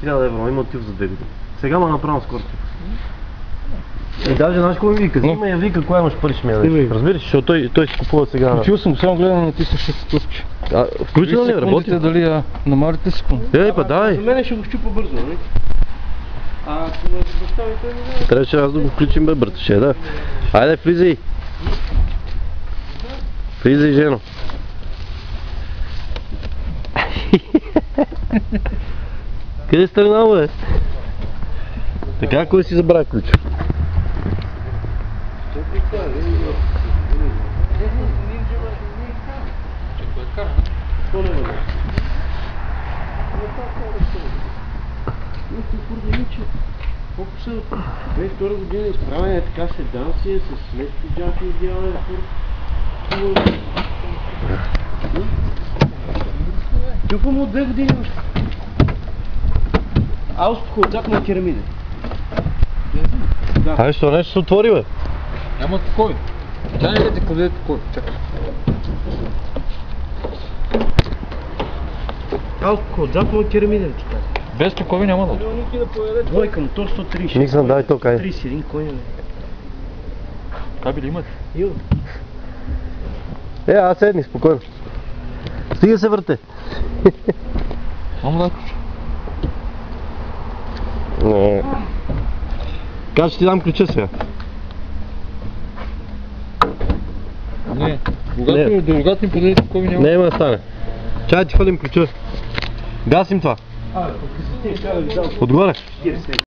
1000 евро, има тил за 2 години. Сега ма направям скоро. И даже знаеш кой ми вика? Взима я вика, кога имаш пари ще ми ядеш. Разбираш, защото той си купува сега. Включил съм, само гледам на ти същите стъпче. Включено ли? Работи? Дали я намалите секунди? Па давай. За мен ще го щупа бързо, нали? Ако ме постави той не знае. Трябваше аз да го включим бе, братче, да. Айде, влизай. Влизай, жено. Къде сте тръгнал, бе? Така, кой си забравя ключа? Колко са 22 година изправяне така седанция с лески джаки и дяване Тюпа му от 2 години още. Ауспуха отзад на керамида. Ай, що нещо се отвори, бе? Няма такой. Тя не е къде е такой. Чакай. Ауспуха отзад на керамида, ти казвам. Без такови няма да. Двойка му, то 130. Никсън, дай то, кай. 31 коня. Кабели имате? Имам. Аз седни, спокойно. Стига се върте. Мамо дай ключ. Не. Кажа, ще ти дам ключа сега. Не. Когато ни подаде такови няма. Не има да стане. Чай ти хвалим ключа. Гасим това. Отгоре.